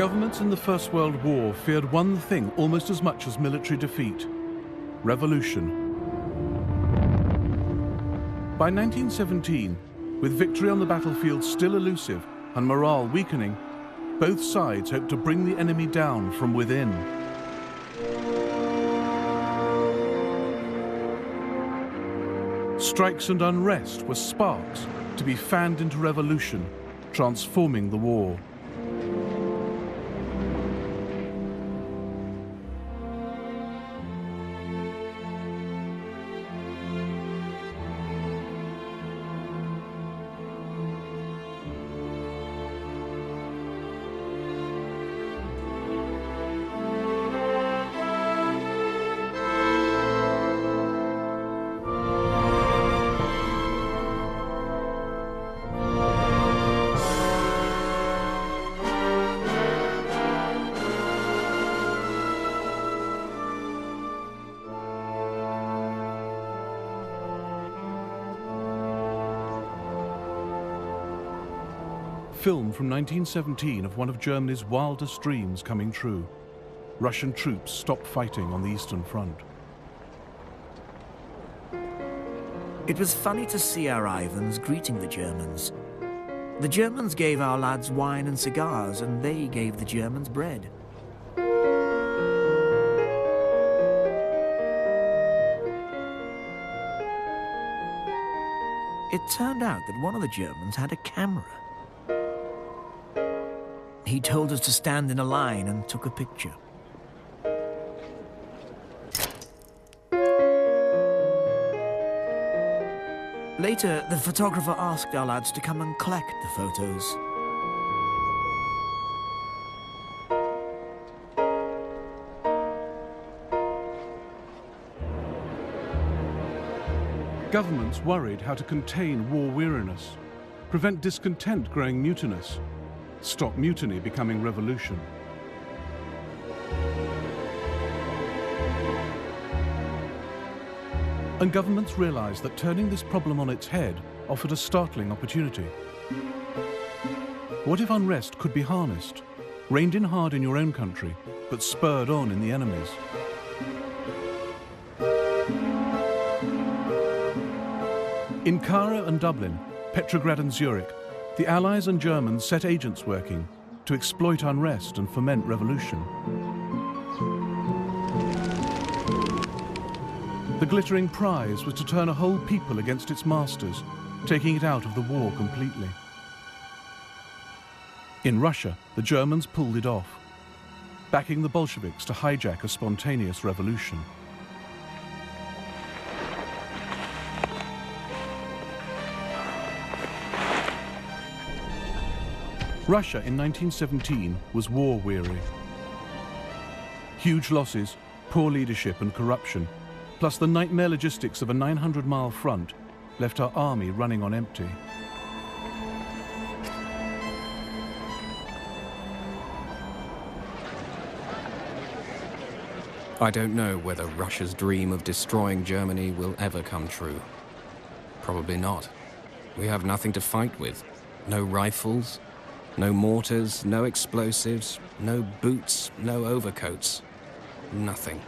Governments in the First World War feared one thing almost as much as military defeat: revolution. By 1917, with victory on the battlefield still elusive and morale weakening, both sides hoped to bring the enemy down from within. Strikes and unrest were sparks to be fanned into revolution, transforming the war. Film from 1917 of one of Germany's wildest dreams coming true. Russian troops stopped fighting on the Eastern Front. It was funny to see our Ivans greeting the Germans. The Germans gave our lads wine and cigars, and they gave the Germans bread. It turned out that one of the Germans had a camera. He told us to stand in a line and took a picture. Later, the photographer asked our lads to come and collect the photos. Governments worried how to contain war weariness, prevent discontent growing mutinous, stop mutiny becoming revolution. And governments realized that turning this problem on its head offered a startling opportunity. What if unrest could be harnessed, reined in hard in your own country, but spurred on in the enemy's? In Cairo and Dublin, Petrograd and Zurich, the Allies and Germans set agents working to exploit unrest and foment revolution. The glittering prize was to turn a whole people against its masters, taking it out of the war completely. In Russia, the Germans pulled it off, backing the Bolsheviks to hijack a spontaneous revolution. Russia in 1917 was war-weary. Huge losses, poor leadership and corruption, plus the nightmare logistics of a 900-mile front, left our army running on empty. I don't know whether Russia's dream of destroying Germany will ever come true. Probably not. We have nothing to fight with. No rifles, no mortars, no explosives, no boots, no overcoats. Nothing.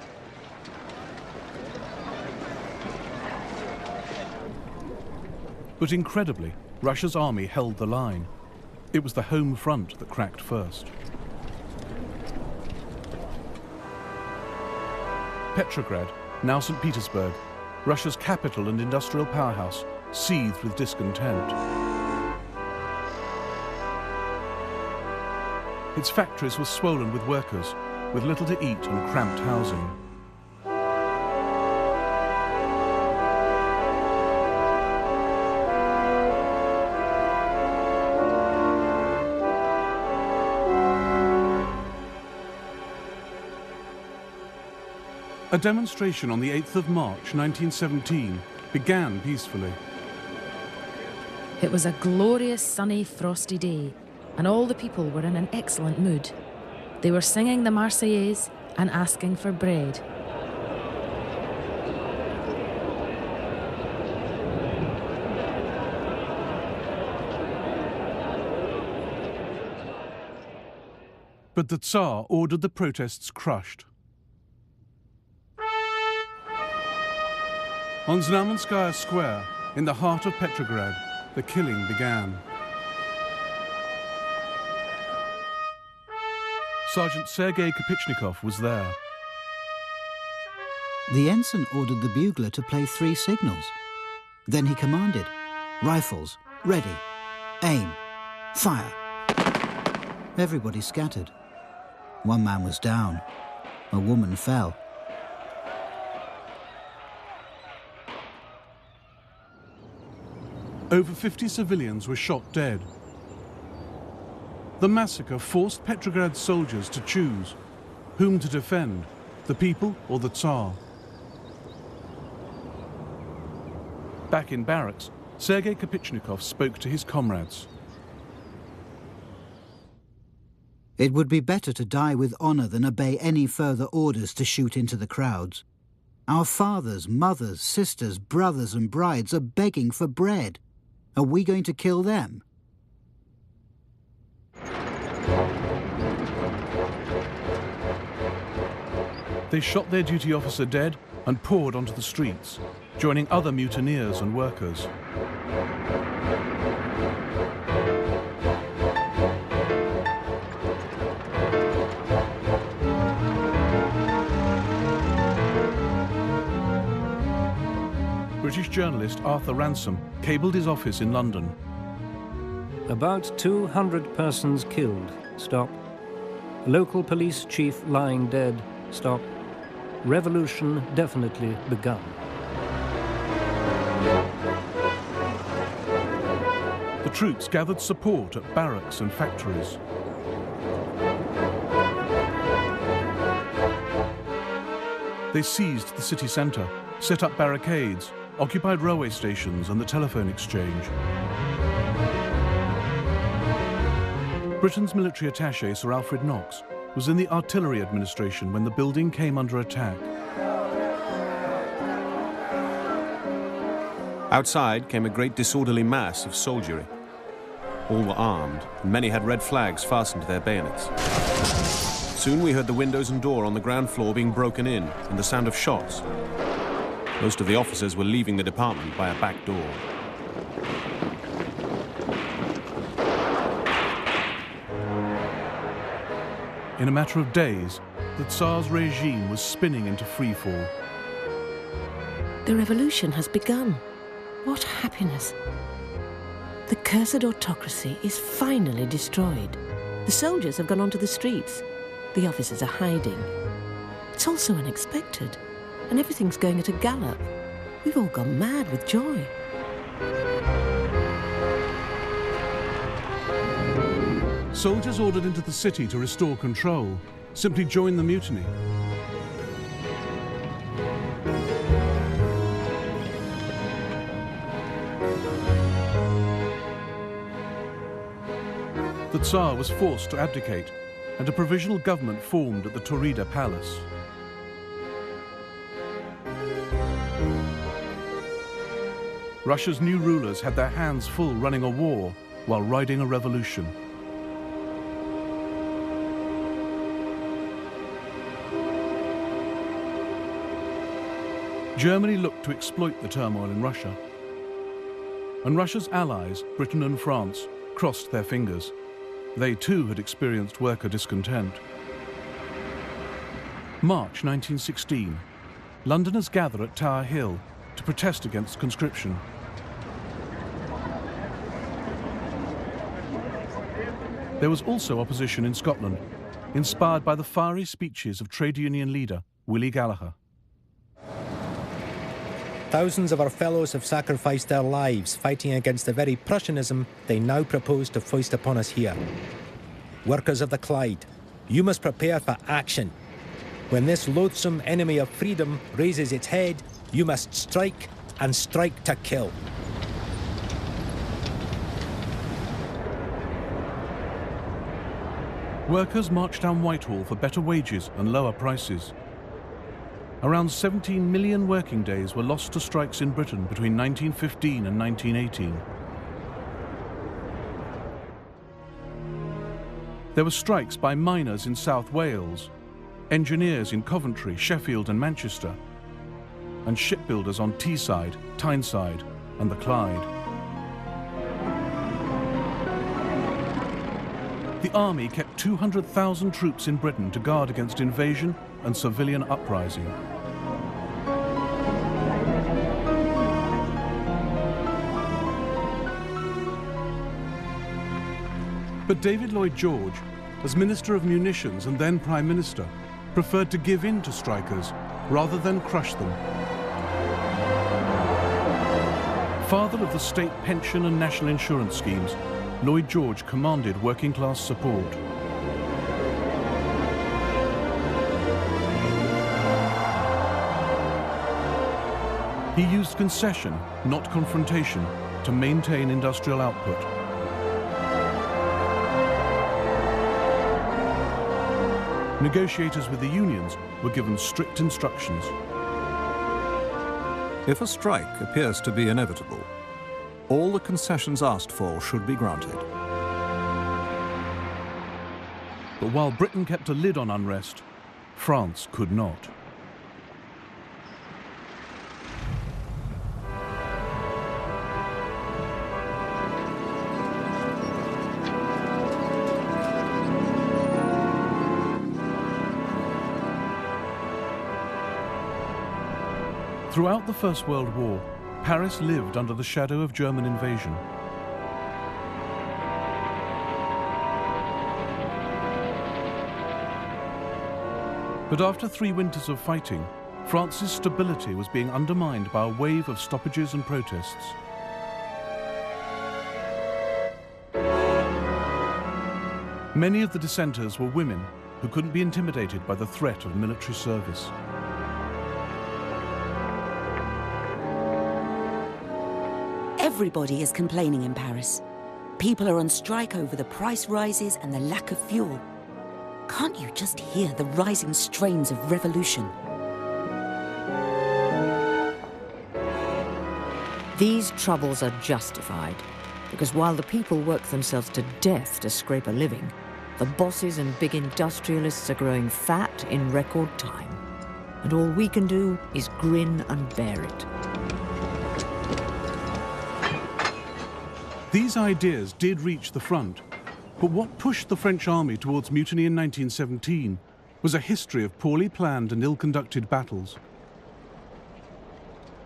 But incredibly, Russia's army held the line. It was the home front that cracked first. Petrograd, now St. Petersburg, Russia's capital and industrial powerhouse, seethed with discontent. Its factories were swollen with workers, with little to eat and cramped housing. A demonstration on the 8th of March 1917 began peacefully. It was a glorious, sunny, frosty day, and all the people were in an excellent mood. They were singing the Marseillaise and asking for bread. but the Tsar ordered the protests crushed. On Znamenskaya Square, in the heart of Petrograd, the killing began. Sergeant Sergei Kapitchnikov was there. The ensign ordered the bugler to play 3 signals. Then he commanded, "Rifles, ready, aim, fire." Everybody scattered. One man was down. A woman fell. Over 50 civilians were shot dead. The massacre forced Petrograd's soldiers to choose whom to defend, the people or the Tsar. Back in barracks, Sergei Kapitchnikov spoke to his comrades. It would be better to die with honor than obey any further orders to shoot into the crowds. Our fathers, mothers, sisters, brothers and brides are begging for bread. Are we going to kill them? They shot their duty officer dead and poured onto the streets, joining other mutineers and workers. British journalist Arthur Ransom cabled his office in London. About 200 persons killed. Stop. Local police chief lying dead. Stop. Revolution definitely begun. The troops gathered support at barracks and factories. They seized the city centre, set up barricades, occupied railway stations and the telephone exchange. Britain's military attaché, Sir Alfred Knox, was in the artillery administration when the building came under attack. Outside came a great disorderly mass of soldiery. All were armed, and many had red flags fastened to their bayonets. Soon we heard the windows and door on the ground floor being broken in, and the sound of shots. Most of the officers were leaving the department by a back door. In a matter of days, the Tsar's regime was spinning into freefall. The revolution has begun. What happiness! The cursed autocracy is finally destroyed. The soldiers have gone onto the streets. The officers are hiding. It's all so unexpected, and everything's going at a gallop. We've all gone mad with joy. Soldiers ordered into the city to restore control simply joined the mutiny. The Tsar was forced to abdicate, and a provisional government formed at the Taurida Palace. Russia's new rulers had their hands full running a war while riding a revolution. Germany looked to exploit the turmoil in Russia. And Russia's allies, Britain and France, crossed their fingers. They too had experienced worker discontent. March 1916. Londoners gather at Tower Hill to protest against conscription. There was also opposition in Scotland, inspired by the fiery speeches of trade union leader Willie Gallagher. Thousands of our fellows have sacrificed their lives fighting against the very Prussianism they now propose to foist upon us here. Workers of the Clyde, you must prepare for action. When this loathsome enemy of freedom raises its head, you must strike, and strike to kill. Workers marched down Whitehall for better wages and lower prices. Around 17 million working days were lost to strikes in Britain between 1915 and 1918. There were strikes by miners in South Wales, engineers in Coventry, Sheffield and Manchester, and shipbuilders on Teesside, Tyneside and the Clyde. The army kept 200,000 troops in Britain to guard against invasion and civilian uprising. But David Lloyd George, as Minister of Munitions and then Prime Minister, preferred to give in to strikers rather than crush them. Father of the state pension and national insurance schemes, Lloyd George commanded working-class support. He used concession, not confrontation, to maintain industrial output. Negotiators with the unions were given strict instructions. If a strike appears to be inevitable, all the concessions asked for should be granted. But while Britain kept a lid on unrest, France could not. Throughout the First World War, Paris lived under the shadow of German invasion. But after 3 winters of fighting, France's stability was being undermined by a wave of stoppages and protests. Many of the dissenters were women who couldn't be intimidated by the threat of military service. Everybody is complaining in Paris. People are on strike over the price rises and the lack of fuel. Can't you just hear the rising strains of revolution? These troubles are justified, because while the people work themselves to death to scrape a living, the bosses and big industrialists are growing fat in record time. And all we can do is grin and bear it. These ideas did reach the front, but what pushed the French army towards mutiny in 1917 was a history of poorly planned and ill-conducted battles.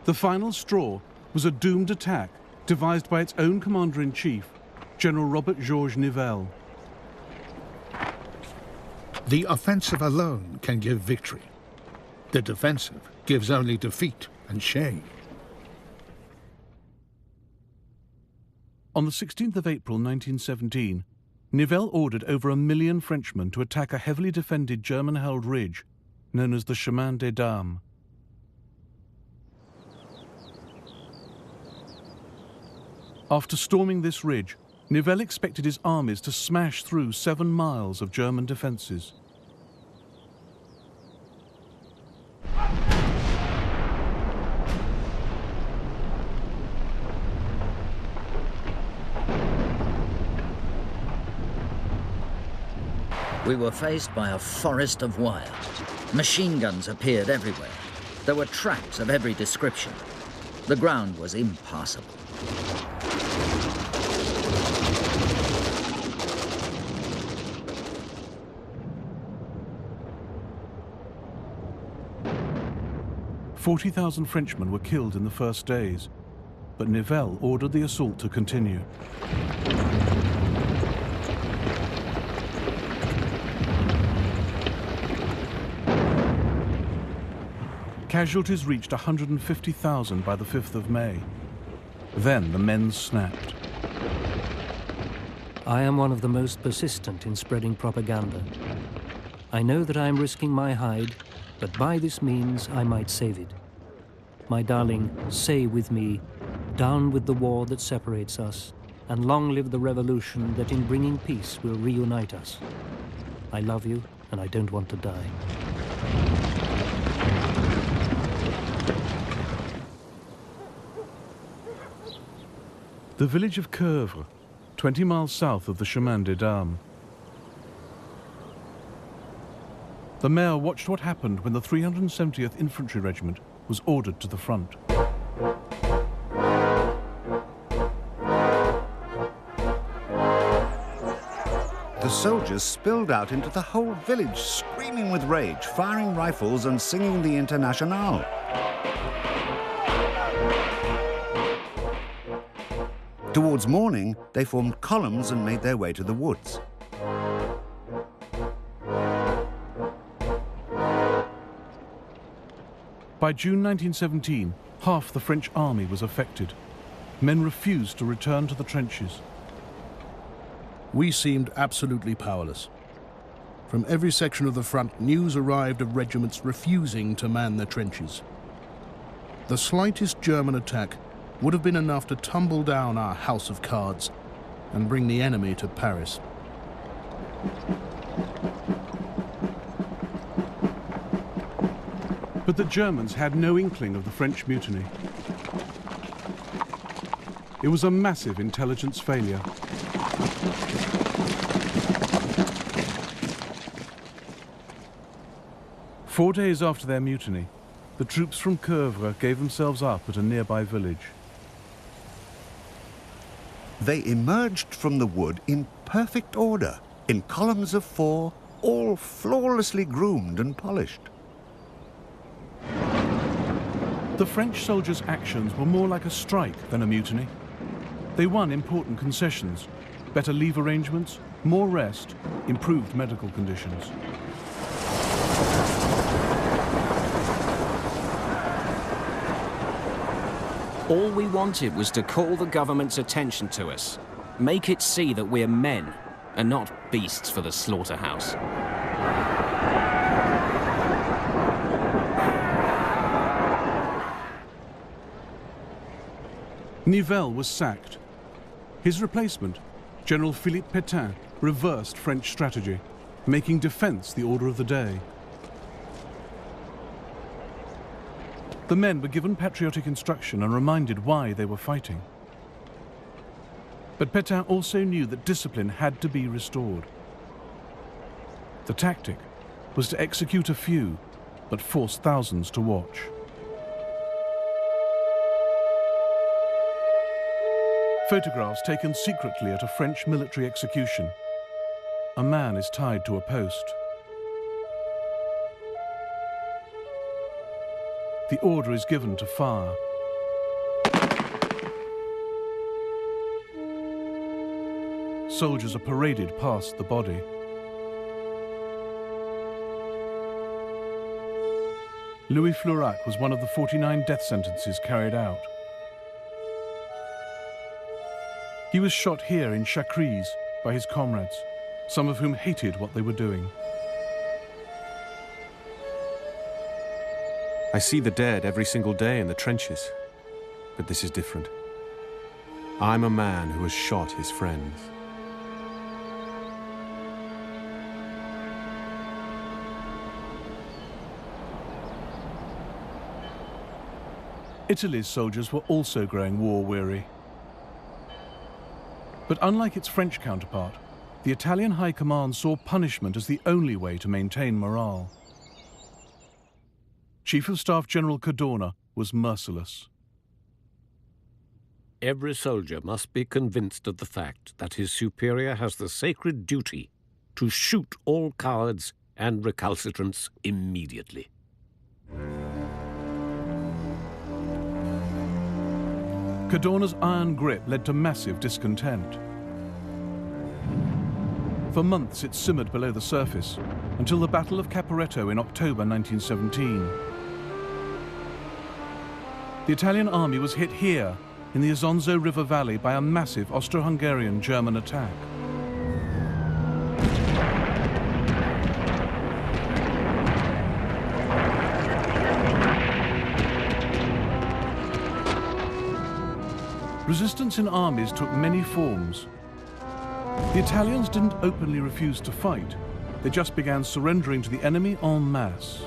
The final straw was a doomed attack devised by its own commander-in-chief, General Robert Georges Nivelle. The offensive alone can give victory. The defensive gives only defeat and shame. On the 16th of April 1917, Nivelle ordered over 1 million Frenchmen to attack a heavily defended German-held ridge known as the Chemin des Dames. After storming this ridge, Nivelle expected his armies to smash through 7 miles of German defences. We were faced by a forest of wire. Machine guns appeared everywhere. There were traps of every description. The ground was impassable. "40,000 Frenchmen were killed in the first days, but Nivelle ordered the assault to continue. Casualties reached 150,000 by the 5th of May. Then the men snapped. I am one of the most persistent in spreading propaganda. I know that I am risking my hide, but by this means I might save it. My darling, say with me, down with the war that separates us, and long live the revolution that in bringing peace will reunite us. I love you, and I don't want to die. The village of Coeuvres, 20 miles south of the Chemin des Dames. The mayor watched what happened when the 370th Infantry Regiment was ordered to the front. The soldiers spilled out into the whole village, screaming with rage, firing rifles and singing the Internationale. Towards morning, they formed columns and made their way to the woods. By June 1917, half the French army was affected. Men refused to return to the trenches. We seemed absolutely powerless. From every section of the front, news arrived of regiments refusing to man their trenches. The slightest German attack would have been enough to tumble down our house of cards and bring the enemy to Paris. But the Germans had no inkling of the French mutiny. It was a massive intelligence failure. Four days after their mutiny, the troops from Coeuvres gave themselves up at a nearby village. They emerged from the wood in perfect order, in columns of 4, all flawlessly groomed and polished. The French soldiers' actions were more like a strike than a mutiny. They won important concessions, better leave arrangements, more rest, improved medical conditions. All we wanted was to call the government's attention to us, make it see that we're men and not beasts for the slaughterhouse. Nivelle was sacked. His replacement, General Philippe Pétain, reversed French strategy, making defense the order of the day. The men were given patriotic instruction and reminded why they were fighting. But Pétain also knew that discipline had to be restored. The tactic was to execute a few, but force thousands to watch. Photographs taken secretly at a French military execution. A man is tied to a post. The order is given to fire. Soldiers are paraded past the body. Louis Flourac was one of the 49 death sentences carried out. He was shot here in Chacrys by his comrades, some of whom hated what they were doing. I see the dead every single day in the trenches, but this is different. I'm a man who has shot his friends. Italy's soldiers were also growing war-weary. But unlike its French counterpart, the Italian High Command saw punishment as the only way to maintain morale. Chief of Staff General Cadorna was merciless. Every soldier must be convinced of the fact that his superior has the sacred duty to shoot all cowards and recalcitrants immediately. Cadorna's iron grip led to massive discontent. For months it simmered below the surface, until the Battle of Caporetto in October 1917. The Italian army was hit here, in the Isonzo River Valley, by a massive Austro-Hungarian German attack. Resistance in armies took many forms. The Italians didn't openly refuse to fight. They just began surrendering to the enemy en masse.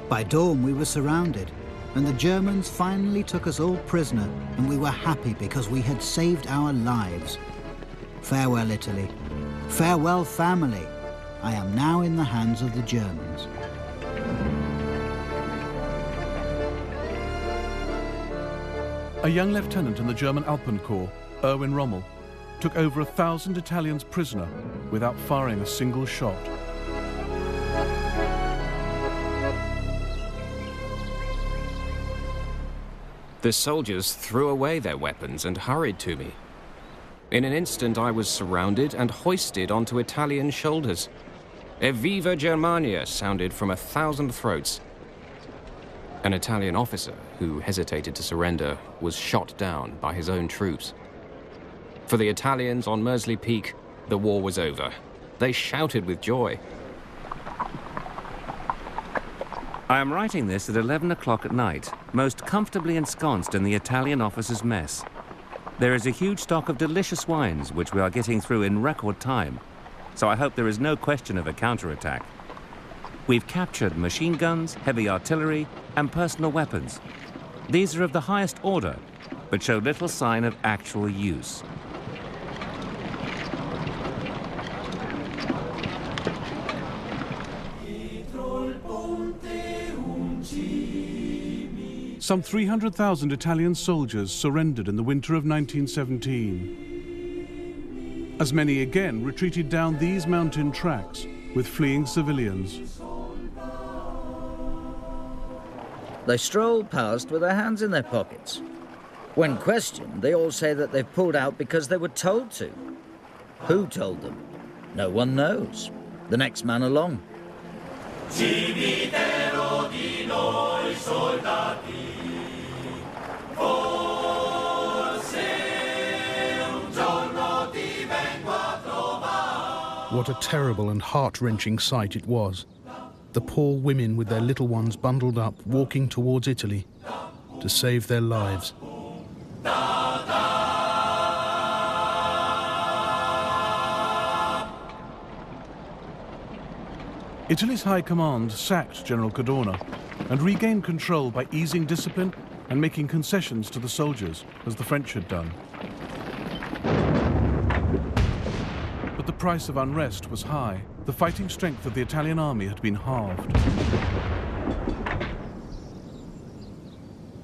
By dawn, we were surrounded, and the Germans finally took us all prisoner, and we were happy because we had saved our lives. Farewell, Italy. Farewell, family. I am now in the hands of the Germans. A young lieutenant in the German Alpenkorps, Erwin Rommel, took over 1,000 Italians prisoner without firing a single shot. The soldiers threw away their weapons and hurried to me. In an instant I was surrounded and hoisted onto Italian shoulders. Evviva Germania sounded from 1,000 throats. An Italian officer who hesitated to surrender was shot down by his own troops. For the Italians on Mersey Peak, the war was over. They shouted with joy. I am writing this at 11 o'clock at night, most comfortably ensconced in the Italian officers' mess. There is a huge stock of delicious wines which we are getting through in record time, so I hope there is no question of a counterattack. We've captured machine guns, heavy artillery, and personal weapons. These are of the highest order, but show little sign of actual use. Some 300,000 Italian soldiers surrendered in the winter of 1917. As many again retreated down these mountain tracks with fleeing civilians. They stroll past with their hands in their pockets. When questioned, they all say that they've pulled out because they were told to. Who told them? No one knows. The next man along. Cimitero di noi soldati, forse un giorno ti vengo a trovare. What a terrible and heart-wrenching sight it was. The poor women with their little ones bundled up, walking towards Italy to save their lives. Italy's high command sacked General Cadorna and regained control by easing discipline and making concessions to the soldiers, as the French had done. But the price of unrest was high. The fighting strength of the Italian army had been halved.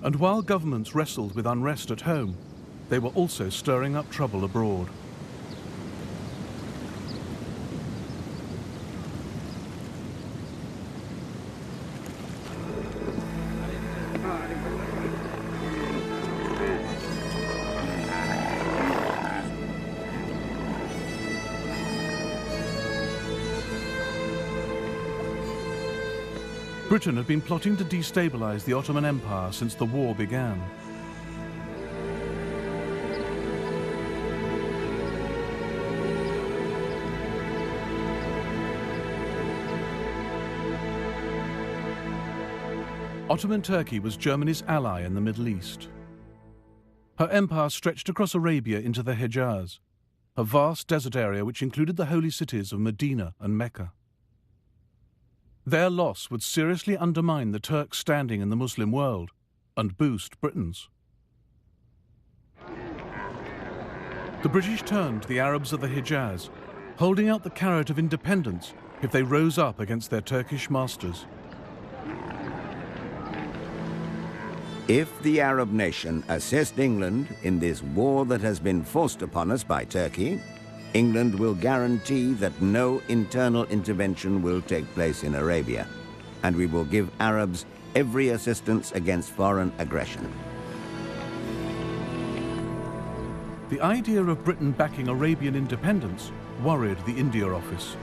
And while governments wrestled with unrest at home, they were also stirring up trouble abroad. Britain had been plotting to destabilize the Ottoman Empire since the war began. Ottoman Turkey was Germany's ally in the Middle East. Her empire stretched across Arabia into the Hejaz, a vast desert area which included the holy cities of Medina and Mecca. Their loss would seriously undermine the Turks' standing in the Muslim world and boost Britain's. The British turned to the Arabs of the Hejaz, holding out the carrot of independence if they rose up against their Turkish masters. If the Arab nation assist England in this war that has been forced upon us by Turkey, England will guarantee that no internal intervention will take place in Arabia, and we will give Arabs every assistance against foreign aggression. The idea of Britain backing Arabian independence worried the India Office.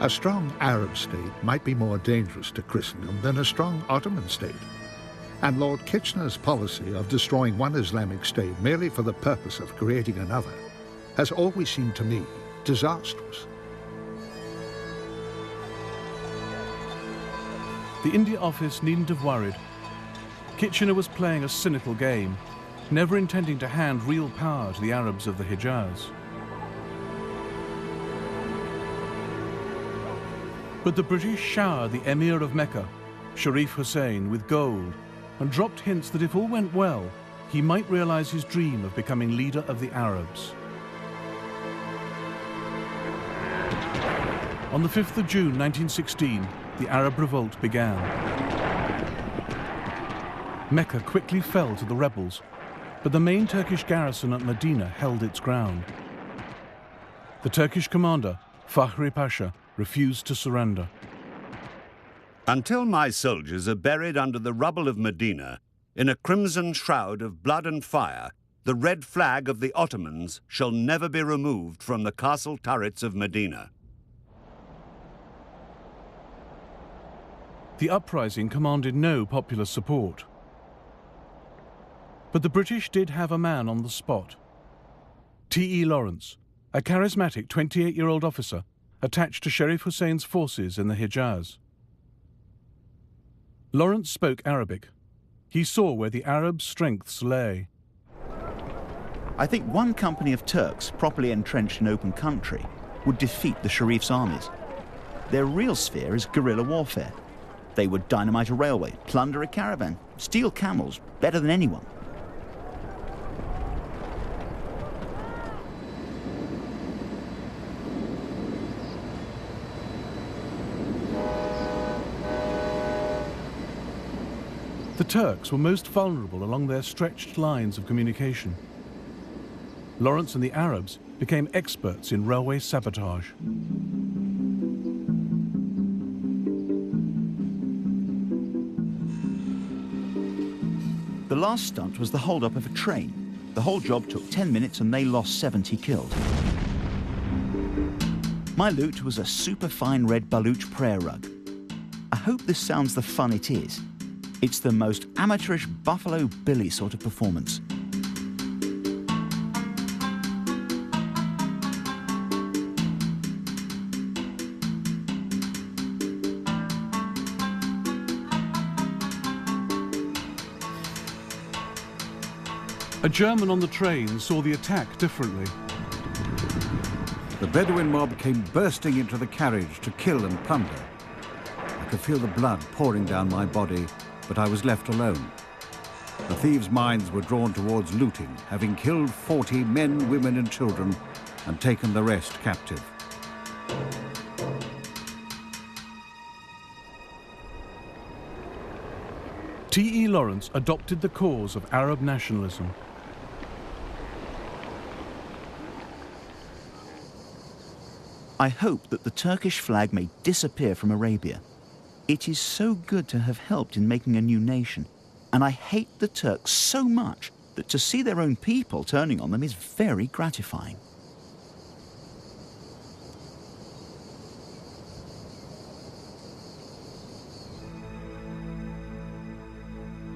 A strong Arab state might be more dangerous to Christendom than a strong Ottoman state. And Lord Kitchener's policy of destroying one Islamic state merely for the purpose of creating another has always seemed to me disastrous. The India Office needn't have worried. Kitchener was playing a cynical game, never intending to hand real power to the Arabs of the Hejaz. But the British showered the Emir of Mecca, Sharif Hussein, with gold, and dropped hints that if all went well, he might realize his dream of becoming leader of the Arabs. On the 5th of June 1916, the Arab revolt began. Mecca quickly fell to the rebels, but the main Turkish garrison at Medina held its ground. The Turkish commander, Fahri Pasha, refused to surrender. Until my soldiers are buried under the rubble of Medina, in a crimson shroud of blood and fire, the red flag of the Ottomans shall never be removed from the castle turrets of Medina. The uprising commanded no popular support. But the British did have a man on the spot. T.E. Lawrence, a charismatic 28-year-old officer attached to Sharif Hussein's forces in the Hijaz. Lawrence spoke Arabic. He saw where the Arabs' strengths lay. I think one company of Turks properly entrenched in open country would defeat the Sharif's armies. Their real sphere is guerrilla warfare. They would dynamite a railway, plunder a caravan, steal camels, better than anyone. The Turks were most vulnerable along their stretched lines of communication. Lawrence and the Arabs became experts in railway sabotage. The last stunt was the hold-up of a train. The whole job took 10 minutes and they lost 70 killed. My loot was a superfine red Baluch prayer rug. I hope this sounds the fun it is. It's the most amateurish Buffalo Billy sort of performance. A German on the train saw the attack differently. The Bedouin mob came bursting into the carriage to kill and plunder. I could feel the blood pouring down my body, but I was left alone. The thieves' minds were drawn towards looting, having killed 40 men, women and children and taken the rest captive. T.E. Lawrence adopted the cause of Arab nationalism. I hope that the Turkish flag may disappear from Arabia. It is so good to have helped in making a new nation, and I hate the Turks so much that to see their own people turning on them is very gratifying.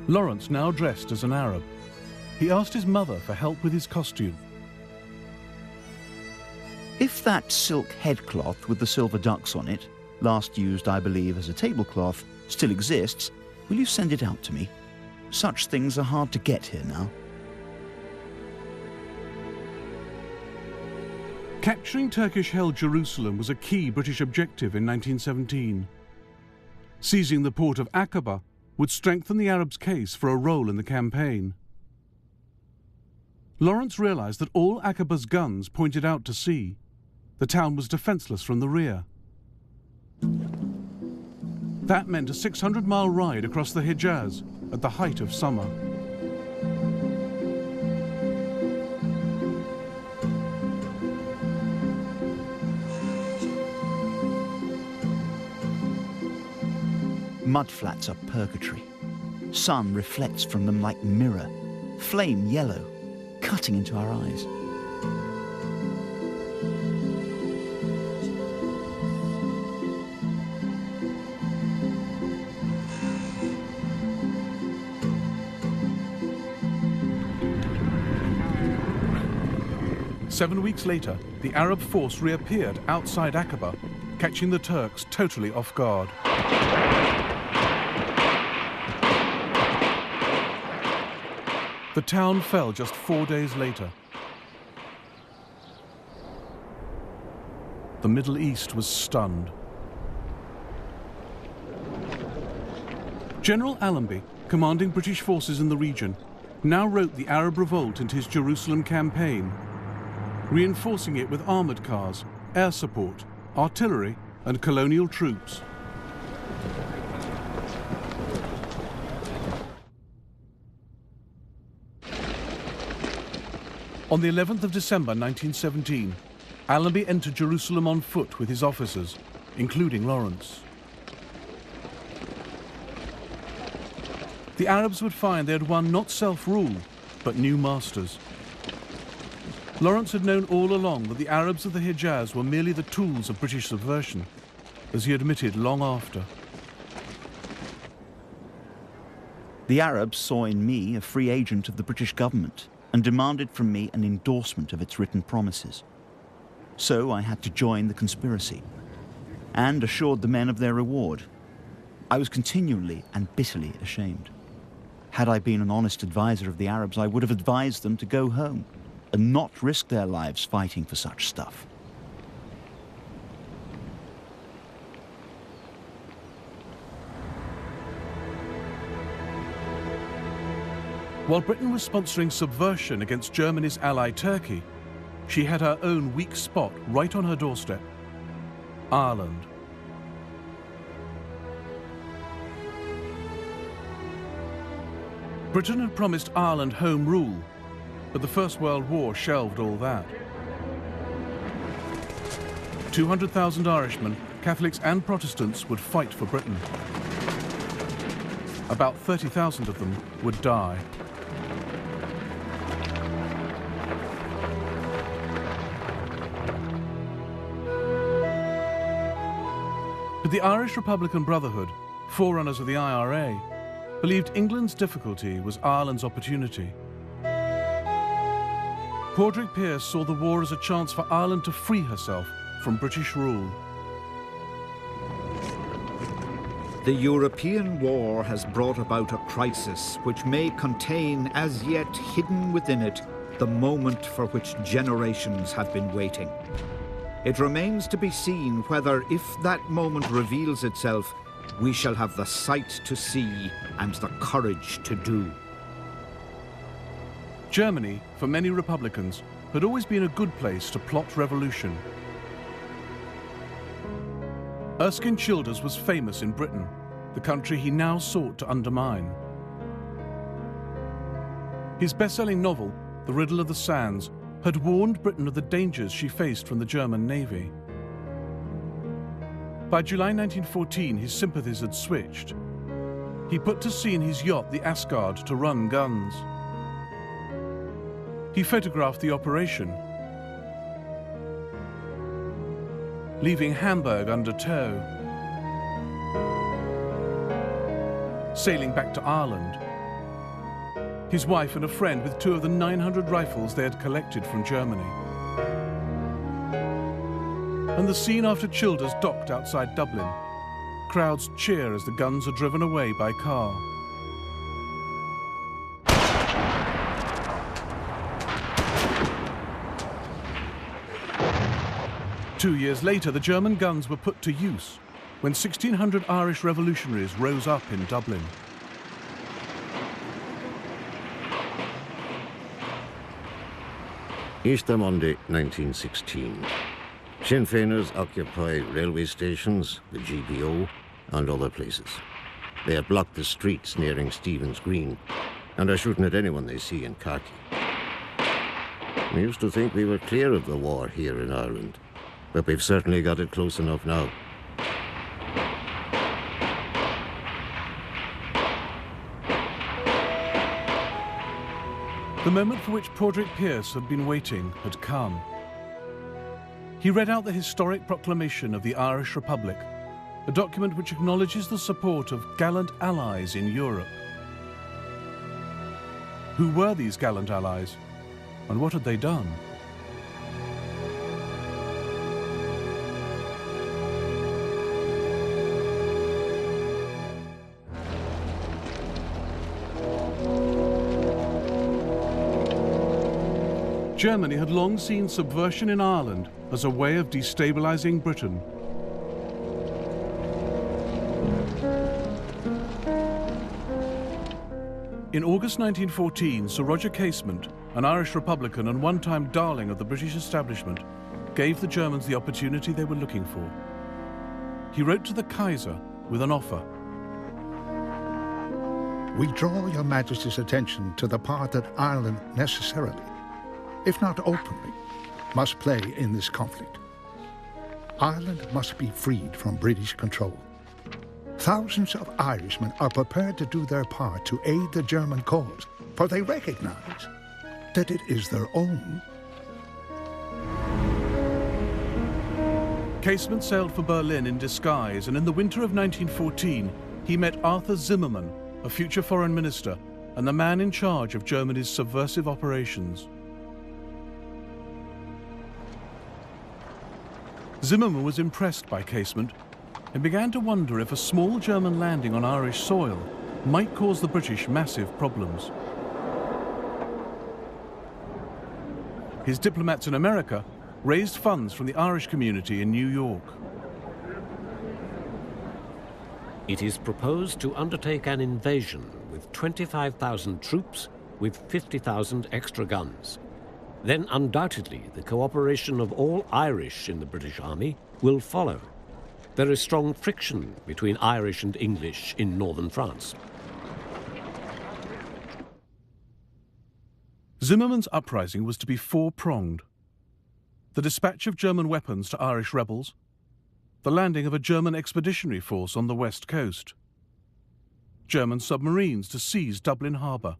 Lawrence now dressed as an Arab. He asked his mother for help with his costume. If that silk headcloth with the silver ducks on it, last used, I believe, as a tablecloth, still exists, will you send it out to me? Such things are hard to get here now. Capturing Turkish-held Jerusalem was a key British objective in 1917. Seizing the port of Aqaba would strengthen the Arabs' case for a role in the campaign. Lawrence realized that all Aqaba's guns pointed out to sea. The town was defenseless from the rear. That meant a 600-mile ride across the Hijaz at the height of summer. Mudflats are purgatory. Sun reflects from them like mirror, flame yellow, cutting into our eyes. Seven weeks later, the Arab force reappeared outside Aqaba, catching the Turks totally off guard. The town fell just 4 days later. The Middle East was stunned. General Allenby, commanding British forces in the region, now wrote the Arab revolt into his Jerusalem campaign, reinforcing it with armoured cars, air support, artillery and colonial troops. On the 11th of December 1917, Allenby entered Jerusalem on foot with his officers, including Lawrence. The Arabs would find they had won not self-rule, but new masters. Lawrence had known all along that the Arabs of the Hejaz were merely the tools of British subversion, as he admitted long after. The Arabs saw in me a free agent of the British government and demanded from me an endorsement of its written promises. So I had to join the conspiracy and assured the men of their reward. I was continually and bitterly ashamed. Had I been an honest advisor of the Arabs, I would have advised them to go home and not risk their lives fighting for such stuff. While Britain was sponsoring subversion against Germany's ally Turkey, she had her own weak spot right on her doorstep: Ireland. Britain had promised Ireland home rule, but the First World War shelved all that. 200,000 Irishmen, Catholics and Protestants, would fight for Britain. About 30,000 of them would die. But the Irish Republican Brotherhood, forerunners of the IRA, believed England's difficulty was Ireland's opportunity. Padraig Pearse saw the war as a chance for Ireland to free herself from British rule. The European war has brought about a crisis which may contain, as yet hidden within it, the moment for which generations have been waiting. It remains to be seen whether, if that moment reveals itself, we shall have the sight to see and the courage to do. Germany, for many Republicans, had always been a good place to plot revolution. Erskine Childers was famous in Britain, the country he now sought to undermine. His best-selling novel, The Riddle of the Sands, had warned Britain of the dangers she faced from the German Navy. By July 1914, his sympathies had switched. He put to sea in his yacht, the Asgard, to run guns. He photographed the operation, leaving Hamburg under tow, sailing back to Ireland. His wife and a friend with 2 of the 900 rifles they had collected from Germany. And the scene after Childers docked outside Dublin. Crowds cheer as the guns are driven away by car. Two years later, the German guns were put to use when 1,600 Irish revolutionaries rose up in Dublin. Easter Monday, 1916. Sinn Féiners occupy railway stations, the GPO, and other places. They have blocked the streets nearing Stephen's Green and are shooting at anyone they see in khaki. We used to think we were clear of the war here in Ireland, but we've certainly got it close enough now. The moment for which Padraig Pearse had been waiting had come. He read out the historic proclamation of the Irish Republic, a document which acknowledges the support of gallant allies in Europe. Who were these gallant allies, and what had they done? Germany had long seen subversion in Ireland as a way of destabilizing Britain. In August 1914, Sir Roger Casement, an Irish Republican and one-time darling of the British establishment, gave the Germans the opportunity they were looking for. he wrote to the Kaiser with an offer. We draw your Majesty's attention to the part that Ireland necessarily, if not openly, must play in this conflict. Ireland must be freed from British control. Thousands of Irishmen are prepared to do their part to aid the German cause, for they recognize that it is their own. Casement sailed for Berlin in disguise, and in the winter of 1914, he met Arthur Zimmermann, a future foreign minister, and the man in charge of Germany's subversive operations. Zimmermann was impressed by Casement and began to wonder if a small German landing on Irish soil might cause the British massive problems. His diplomats in America raised funds from the Irish community in New York. It is proposed to undertake an invasion with 25,000 troops with 50,000 extra guns. Then undoubtedly the cooperation of all Irish in the British Army will follow. There is strong friction between Irish and English in northern France. Zimmermann's uprising was to be four-pronged: the dispatch of German weapons to Irish rebels, the landing of a German expeditionary force on the west coast, German submarines to seize Dublin harbour,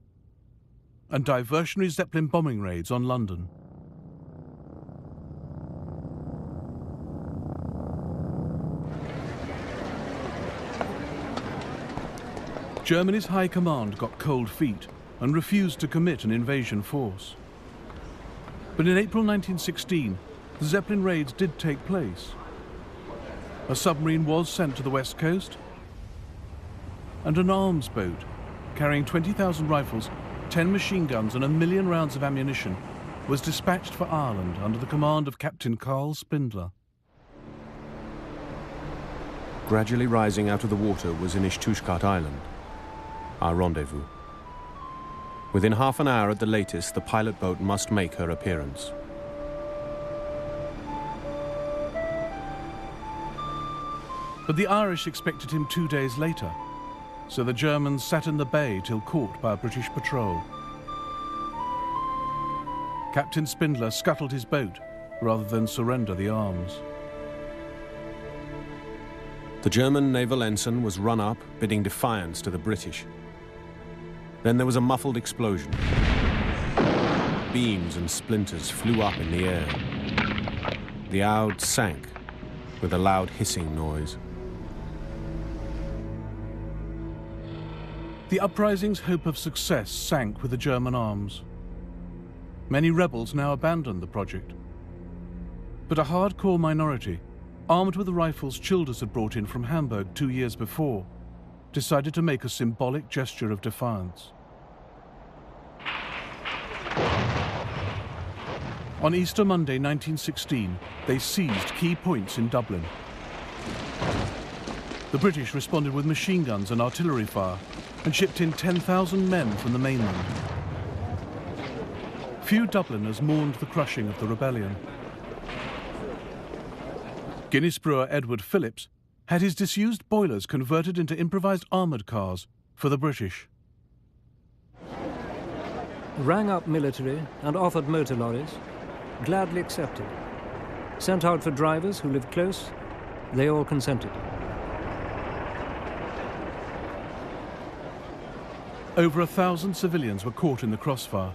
and diversionary Zeppelin bombing raids on London. Germany's high command got cold feet and refused to commit an invasion force. But in April 1916, the Zeppelin raids did take place. A submarine was sent to the west coast, and an arms boat carrying 20,000 rifles, 10 machine guns and 1 million rounds of ammunition was dispatched for Ireland under the command of Captain Carl Spindler. Gradually rising out of the water was Inishtushkat Island, our rendezvous. Within half an hour at the latest, the pilot boat must make her appearance. But the Irish expected him 2 days later, so the Germans sat in the bay till caught by a British patrol. Captain Spindler scuttled his boat rather than surrender the arms. The German naval ensign was run up, bidding defiance to the British. Then there was a muffled explosion. Beams and splinters flew up in the air. The Oud sank with a loud hissing noise. The uprising's hope of success sank with the German arms. Many rebels now abandoned the project. But a hardcore minority, armed with the rifles Childers had brought in from Hamburg 2 years before, decided to make a symbolic gesture of defiance. On Easter Monday 1916, they seized key points in Dublin. The British responded with machine guns and artillery fire and shipped in 10,000 men from the mainland. Few Dubliners mourned the crushing of the rebellion. Guinness brewer Edward Phillips had his disused boilers converted into improvised armoured cars for the British. Rang up military and offered motor lorries, gladly accepted. Sent out for drivers who lived close, they all consented. Over 1,000 civilians were caught in the crossfire.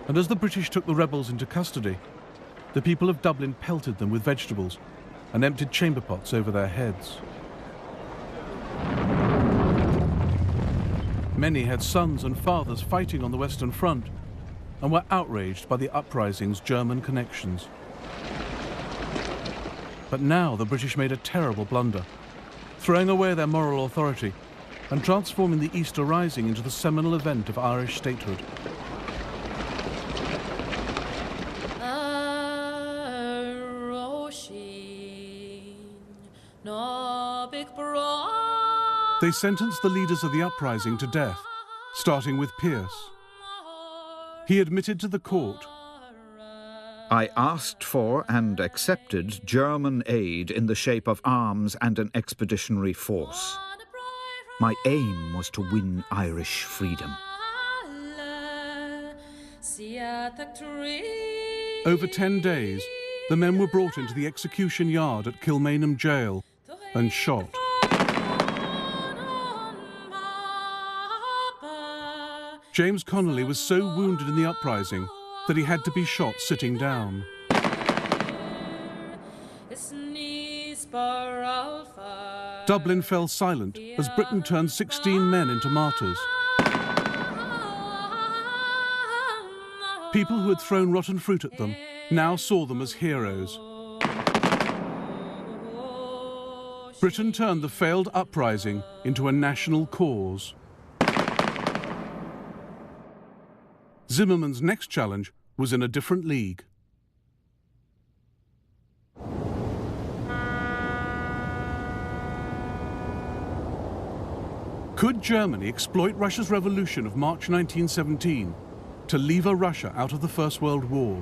And as the British took the rebels into custody, the people of Dublin pelted them with vegetables and emptied chamber pots over their heads. Many had sons and fathers fighting on the Western Front and were outraged by the uprising's German connections. But now the British made a terrible blunder, throwing away their moral authority and transforming the Easter Rising into the seminal event of Irish statehood. They sentenced the leaders of the uprising to death, starting with Pearse. He admitted to the court, I asked for and accepted German aid in the shape of arms and an expeditionary force. My aim was to win Irish freedom. Over 10 days, the men were brought into the execution yard at Kilmainham Jail and shot. James Connolly was so wounded in the uprising that he had to be shot sitting down. Dublin fell silent as Britain turned 16 men into martyrs. People who had thrown rotten fruit at them now saw them as heroes. Britain turned the failed uprising into a national cause. Zimmermann's next challenge was in a different league. Could Germany exploit Russia's revolution of March 1917 to lever Russia out of the First World War?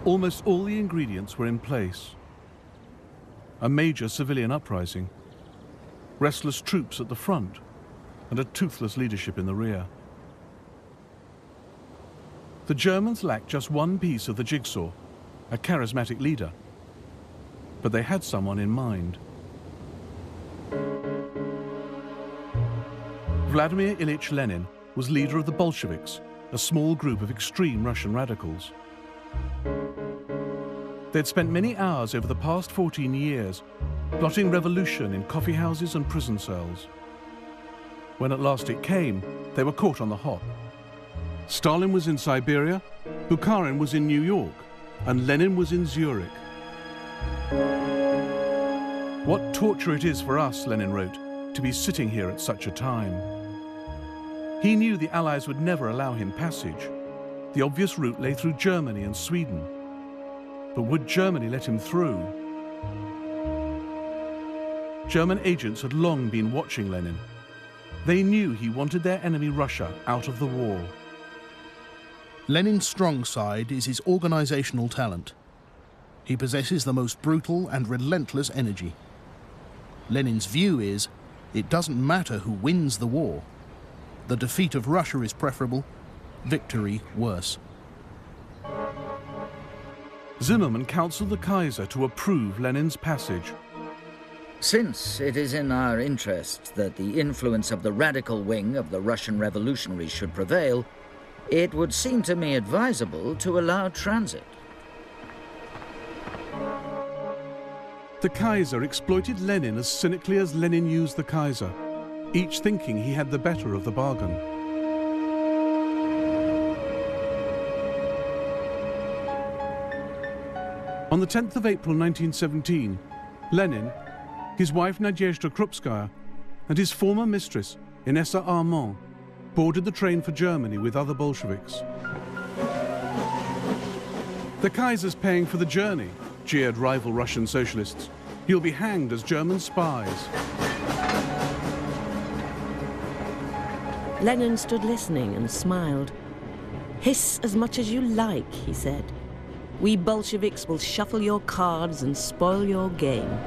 Almost all the ingredients were in place. A major civilian uprising, restless troops at the front, and a toothless leadership in the rear. The Germans lacked just one piece of the jigsaw, a charismatic leader. But they had someone in mind. Vladimir Ilyich Lenin was leader of the Bolsheviks, a small group of extreme Russian radicals. They'd spent many hours over the past 14 years plotting revolution in coffee houses and prison cells. When at last it came, they were caught on the hop. Stalin was in Siberia, Bukharin was in New York, and Lenin was in Zurich. What torture it is for us, Lenin wrote, to be sitting here at such a time. He knew the Allies would never allow him passage. The obvious route lay through Germany and Sweden. But would Germany let him through? German agents had long been watching Lenin. They knew he wanted their enemy Russia out of the war. Lenin's strong side is his organizational talent. He possesses the most brutal and relentless energy. Lenin's view is, it doesn't matter who wins the war. The defeat of Russia is preferable, victory worse. Zimmermann counseled the Kaiser to approve Lenin's passage. Since it is in our interest that the influence of the radical wing of the Russian revolutionaries should prevail, it would seem to me advisable to allow transit. The Kaiser exploited Lenin as cynically as Lenin used the Kaiser, each thinking he had the better of the bargain. On the 10th of April 1917, Lenin, his wife Nadezhda Krupskaya, and his former mistress, Inessa Armand, boarded the train for Germany with other Bolsheviks. The Kaiser's paying for the journey, jeered rival Russian socialists. He'll be hanged as German spies. Lenin stood listening and smiled. "Hiss as much as you like," he said. "We Bolsheviks will shuffle your cards and spoil your game."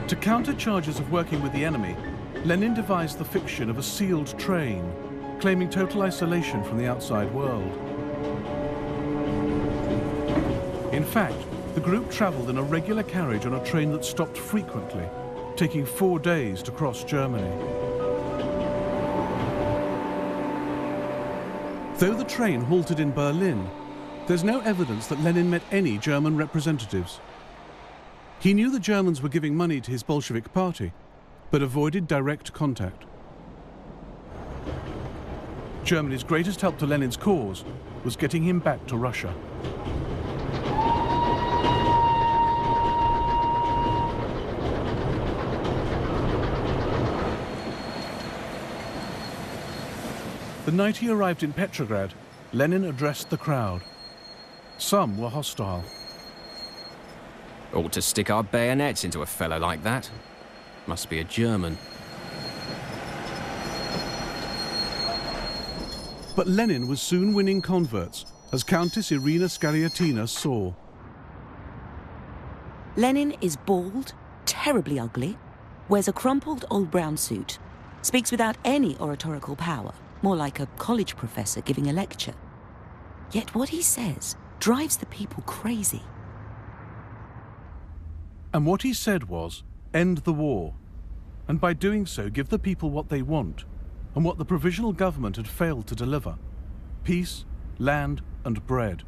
To counter charges of working with the enemy, Lenin devised the fiction of a sealed train, claiming total isolation from the outside world. In fact, the group traveled in a regular carriage on a train that stopped frequently, taking 4 days to cross Germany. Though the train halted in Berlin, there's no evidence that Lenin met any German representatives. He knew the Germans were giving money to his Bolshevik party, but avoided direct contact. Germany's greatest help to Lenin's cause was getting him back to Russia. The night he arrived in Petrograd, Lenin addressed the crowd. Some were hostile. Ought to stick our bayonets into a fellow like that. Must be a German. But Lenin was soon winning converts, as Countess Irina Skaryatina saw. Lenin is bald, terribly ugly, wears a crumpled old brown suit, speaks without any oratorical power, more like a college professor giving a lecture. Yet what he says drives the people crazy. And what he said was, end the war, and by doing so give the people what they want, and what the provisional government had failed to deliver: peace, land, and bread.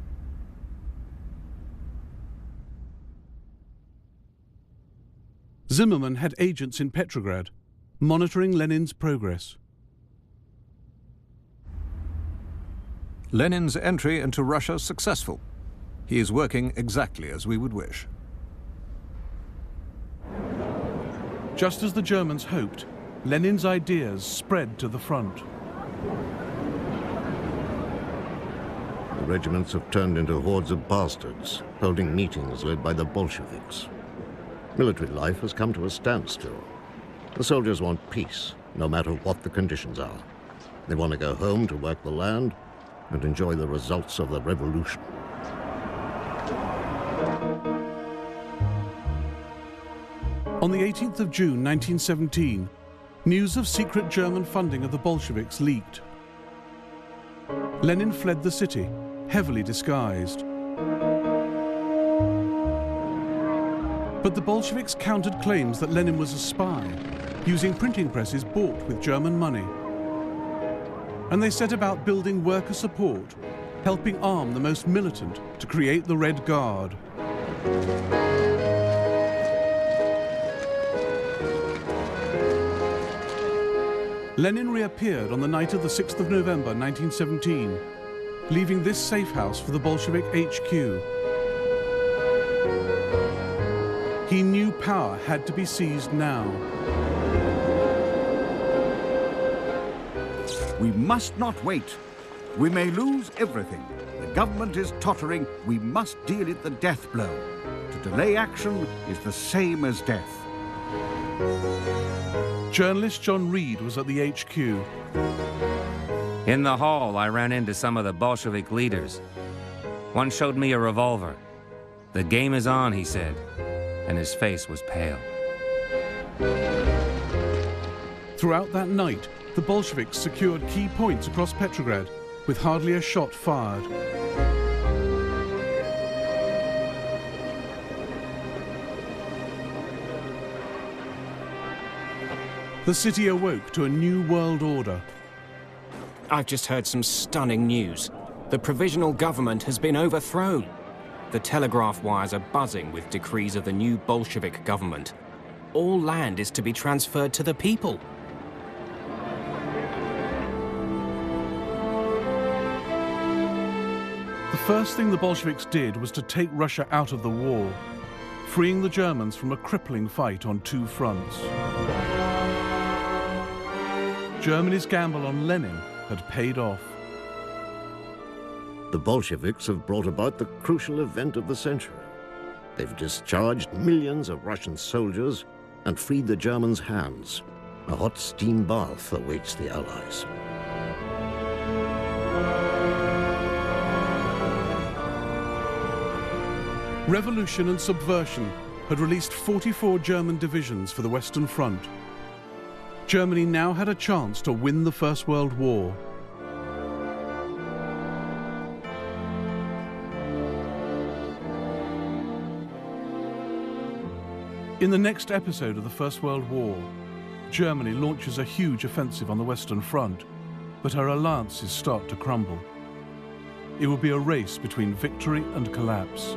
Zimmermann had agents in Petrograd, monitoring Lenin's progress. Lenin's entry into Russia successful. He is working exactly as we would wish. Just as the Germans hoped, Lenin's ideas spread to the front. The regiments have turned into hordes of bastards, holding meetings led by the Bolsheviks. Military life has come to a standstill. The soldiers want peace, no matter what the conditions are. They want to go home to work the land and enjoy the results of the revolution. On the 18th of June 1917, news of secret German funding of the Bolsheviks leaked. Lenin fled the city, heavily disguised. But the Bolsheviks countered claims that Lenin was a spy, using printing presses bought with German money. And they set about building worker support, helping arm the most militant to create the Red Guard. Lenin reappeared on the night of the 6th of November 1917, leaving this safe house for the Bolshevik HQ. He knew power had to be seized now. We must not wait. We may lose everything. The government is tottering. We must deal it the death blow. To delay action is the same as death. Journalist John Reed was at the HQ. In the hall, I ran into some of the Bolshevik leaders. One showed me a revolver. The game is on, he said, and his face was pale. Throughout that night, the Bolsheviks secured key points across Petrograd, with hardly a shot fired. The city awoke to a new world order. I've just heard some stunning news. The provisional government has been overthrown. The telegraph wires are buzzing with decrees of the new Bolshevik government. All land is to be transferred to the people. The first thing the Bolsheviks did was to take Russia out of the war, freeing the Germans from a crippling fight on two fronts. Germany's gamble on Lenin had paid off. The Bolsheviks have brought about the crucial event of the century. They've discharged millions of Russian soldiers and freed the Germans' hands. A hot steam bath awaits the Allies. Revolution and subversion had released 44 German divisions for the Western Front. Germany now had a chance to win the First World War. In the next episode of the First World War, Germany launches a huge offensive on the Western Front, but her alliances start to crumble. It will be a race between victory and collapse.